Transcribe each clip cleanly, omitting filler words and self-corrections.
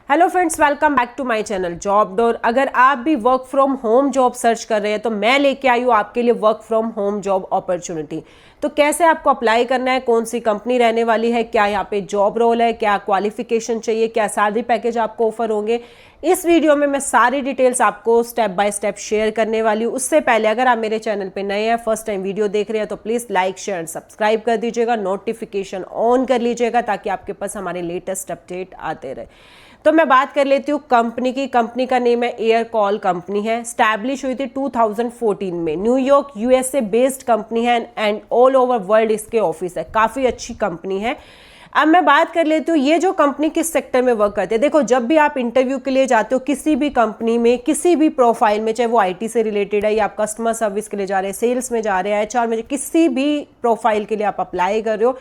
Hello friends, welcome back to my channel Job Door. अगर आप भी work from home job search कर रहे हैं तो मैं लेके आई हूँ आपके लिए work from home job opportunity. तो कैसे आपको अप्लाई करना है, कौन सी कंपनी रहने वाली है, क्या यहाँ पे जॉब रोल है, क्या क्वालिफिकेशन चाहिए, क्या सैलरी पैकेज आपको ऑफर होंगे, इस वीडियो में मैं सारी डिटेल्स आपको स्टेप बाय स्टेप शेयर करने वाली हूँ। उससे पहले अगर आप मेरे चैनल पे नए हैं, फर्स्ट टाइम वीडियो देख रहे हैं, तो please like share and subscribe कर दीजिएगा, नोटिफिकेशन ऑन कर लीजिएगा ताकि आपके पास हमारे लेटेस्ट अपडेट आते रहे। तो मैं बात कर लेती हूँ कंपनी की। कंपनी का नेम है एयर कॉल कंपनी है। स्टैब्लिश हुई थी 2014 में। न्यूयॉर्क यूएसए बेस्ड कंपनी है एंड ऑल ओवर वर्ल्ड इसके ऑफिस है। काफ़ी अच्छी कंपनी है। अब मैं बात कर लेती हूँ ये जो कंपनी किस सेक्टर में वर्क करती है। देखो, जब भी आप इंटरव्यू के लिए जाते हो किसी भी कंपनी में, किसी भी प्रोफाइल में, चाहे वो आईटी से रिलेटेड है या आप कस्टमर सर्विस के लिए जा रहे हैं, सेल्स में जा रहे हैं, एचआर में, किसी भी प्रोफाइल के लिए आप अप्लाई कर रहे हो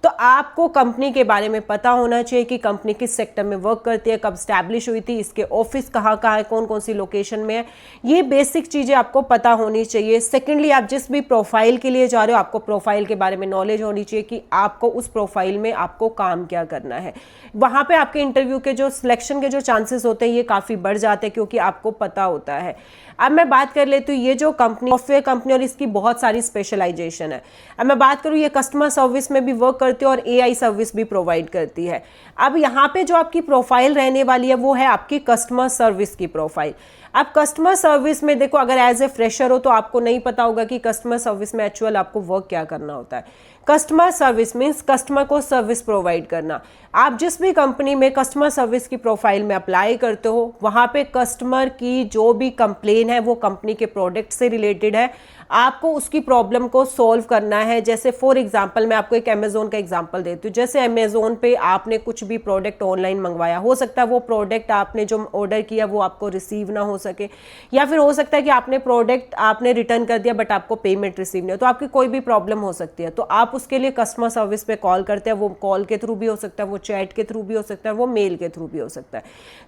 तो आपको कंपनी के बारे में पता होना चाहिए कि कंपनी किस सेक्टर में वर्क करती है, कब स्टैब्लिश हुई थी, इसके ऑफिस कहाँ कहाँ है, कौन कौन सी लोकेशन में है। ये बेसिक चीज़ें आपको पता होनी चाहिए। सेकेंडली, आप जिस भी प्रोफाइल के लिए जा रहे हो आपको प्रोफाइल के बारे में नॉलेज होनी चाहिए कि आपको उस प्रोफाइल में आपको काम क्या करना है। वहाँ पे आपके इंटरव्यू के जो सिलेक्शन के जो चांसेस होते हैं ये काफ़ी बढ़ जाते हैं क्योंकि आपको पता होता है। अब मैं बात कर लेती हूँ ये जो कंपनी सॉफ्टवेयर कंपनी और इसकी बहुत सारी स्पेशलाइजेशन है। अब मैं बात करूँ, ये कस्टमर सर्विस में भी वर्क करती है और एआई सर्विस भी प्रोवाइड करती है। अब यहाँ पे जो आपकी प्रोफाइल रहने वाली है वो है आपकी कस्टमर सर्विस की प्रोफाइल। अब कस्टमर सर्विस में देखो, अगर एज ए फ्रेशर हो तो आपको नहीं पता होगा कि कस्टमर सर्विस में एक्चुअल आपको वर्क क्या करना होता है। कस्टमर सर्विस मीन्स कस्टमर को सर्विस प्रोवाइड करना। आप जिस भी कंपनी में कस्टमर सर्विस की प्रोफाइल में अप्लाई करते हो वहाँ पे कस्टमर की जो भी कंप्लेन है वो कंपनी के प्रोडक्ट से रिलेटेड है, आपको उसकी प्रॉब्लम को सॉल्व करना है। जैसे फॉर एग्जांपल मैं आपको एक अमेजोन का एग्जांपल देती हूँ। जैसे अमेजोन पे आपने कुछ भी प्रोडक्ट ऑनलाइन मंगवाया, हो सकता है वो प्रोडक्ट आपने जो ऑर्डर किया वो आपको रिसीव ना हो सके, या फिर हो सकता है कि आपने प्रोडक्ट आपने रिटर्न कर दिया बट आपको पेमेंट रिसीव नहीं हो, तो आपकी कोई भी प्रॉब्लम हो सकती है। तो आप उसके लिए कस्टमर सर्विस पे कॉल करते हैं। वो कॉल के थ्रू भी हो सकता है, वो चैट के थ्रू भी हो सकता है, वो मेल के थ्रू भी हो सकता है।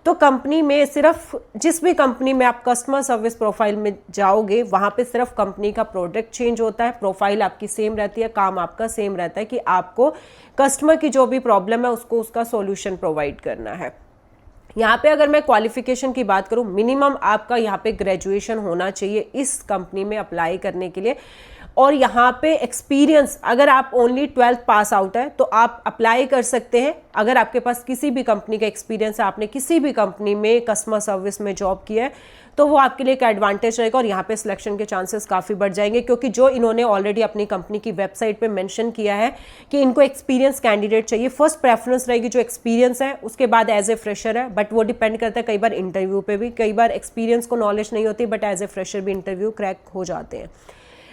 तो कंपनी में सिर्फ जिस भी कंपनी में आप कस्टमर सर्विस प्रोफाइल में जाओगे वहां पे सिर्फ कंपनी का प्रोडक्ट चेंज होता है, प्रोफाइल आपकी सेम रहती है, काम आपका सेम रहता है कि आपको कस्टमर की जो भी प्रॉब्लम है उसको उसका सॉल्यूशन प्रोवाइड करना है। यहाँ पे अगर मैं क्वालिफिकेशन की बात करूँ, मिनिमम आपका यहाँ पे ग्रेजुएशन होना चाहिए इस कंपनी में अप्लाई करने के लिए। और यहाँ पे एक्सपीरियंस, अगर आप ओनली 12th पास आउट है तो आप अप्लाई कर सकते हैं। अगर आपके पास किसी भी कंपनी का एक्सपीरियंस है, आपने किसी भी कंपनी में कस्टमर सर्विस में जॉब किया है, तो वो आपके लिए एक एडवांटेज रहेगा और यहाँ पे सिलेक्शन के चांसेस काफ़ी बढ़ जाएंगे क्योंकि जो इन्होंने ऑलरेडी अपनी कंपनी की वेबसाइट पे मेंशन किया है कि इनको एक्सपीरियंस कैंडिडेट चाहिए। फर्स्ट प्रेफरेंस रहेगी जो एक्सपीरियंस है, उसके बाद एज ए फ्रेशर है, बट वो डिपेंड करता है कई बार इंटरव्यू पे भी। कई बार एक्सपीरियंस को नॉलेज नहीं होती बट एज ए फ्रेशर भी इंटरव्यू क्रैक हो जाते हैं।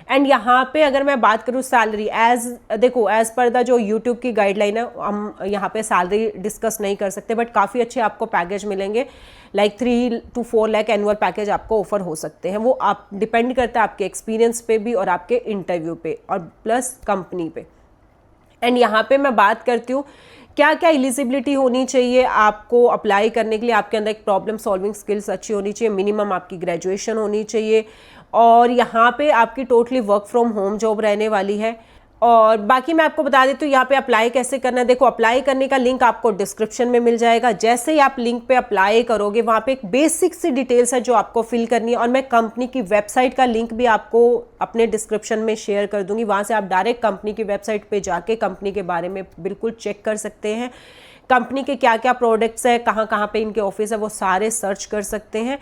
एंड यहाँ पे अगर मैं बात करूँ सैलरी, एज पर द जो यूट्यूब की गाइडलाइन है हम यहाँ पे सैलरी डिस्कस नहीं कर सकते, बट काफ़ी अच्छे आपको पैकेज मिलेंगे। Like 3 to 4 lakh annual package आपको ऑफर हो सकते हैं। वो आप डिपेंड करता है आपके एक्सपीरियंस पे भी और आपके इंटरव्यू पे और प्लस कंपनी पे। एंड यहाँ पे मैं बात करती हूँ क्या क्या एलिजिबिलिटी होनी चाहिए आपको अप्लाई करने के लिए। आपके अंदर एक प्रॉब्लम सॉल्विंग स्किल्स अच्छी होनी चाहिए, मिनिमम आपकी ग्रेजुएशन होनी चाहिए, और यहाँ पे आपकी totally work from home job रहने वाली है। और बाकी मैं आपको बता देती हूँ यहाँ पे अप्लाई कैसे करना है। देखो, अप्लाई करने का लिंक आपको डिस्क्रिप्शन में मिल जाएगा। जैसे ही आप लिंक पे अप्लाई करोगे वहाँ पे एक बेसिक सी डिटेल्स है जो आपको फिल करनी है, और मैं कंपनी की वेबसाइट का लिंक भी आपको अपने डिस्क्रिप्शन में शेयर कर दूंगी। वहाँ से आप डायरेक्ट कंपनी की वेबसाइट पे जाके कंपनी के बारे में बिल्कुल चेक कर सकते हैं। कंपनी के क्या क्या प्रोडक्ट्स है, कहाँ कहाँ पे इनके ऑफिस है, वो सारे सर्च कर सकते हैं।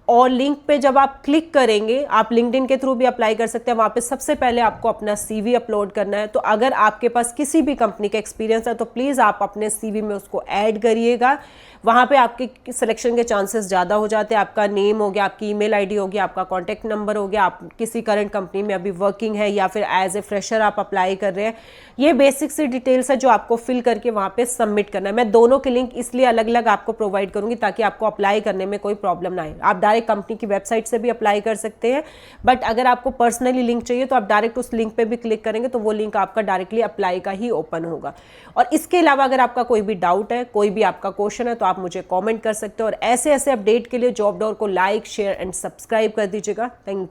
और लिंक पे जब आप क्लिक करेंगे, आप लिंक्डइन के थ्रू भी अप्लाई कर सकते हैं। वहाँ पे सबसे पहले आपको अपना सीवी अपलोड करना है। तो अगर आपके पास किसी भी कंपनी का एक्सपीरियंस है तो प्लीज़ आप अपने सीवी में उसको ऐड करिएगा। वहाँ पे आपके सिलेक्शन के चांसेस ज़्यादा हो जाते हैं। आपका नेम हो गया, आपकी ईमेल आईडी हो गया, आपका कॉन्टैक्ट नंबर हो गया, आप किसी करंट कंपनी में अभी वर्किंग है या फिर एज ए फ्रेशर आप अप्लाई कर रहे हैं, ये बेसिक सी डिटेल्स है जो आपको फिल करके वहाँ पे सबमिट करना है। मैं दोनों के लिंक इसलिए अलग अलग आपको प्रोवाइड करूँगी ताकि आपको अप्लाई करने में कोई प्रॉब्लम ना आए। आप डायरेक्ट कंपनी की वेबसाइट से भी अप्लाई कर सकते हैं, बट अगर आपको पर्सनली लिंक चाहिए तो आप डायरेक्ट उस लिंक पे भी क्लिक करेंगे तो वो लिंक आपका डायरेक्टली अप्लाई का ही ओपन होगा। और इसके अलावा अगर आपका कोई भी डाउट है, कोई भी आपका क्वेश्चन है, तो आप मुझे कॉमेंट कर सकते हो। और ऐसे ऐसे अपडेट के लिए जॉब डोर को लाइक शेयर एंड सब्सक्राइब कर दीजिएगा। Thank you.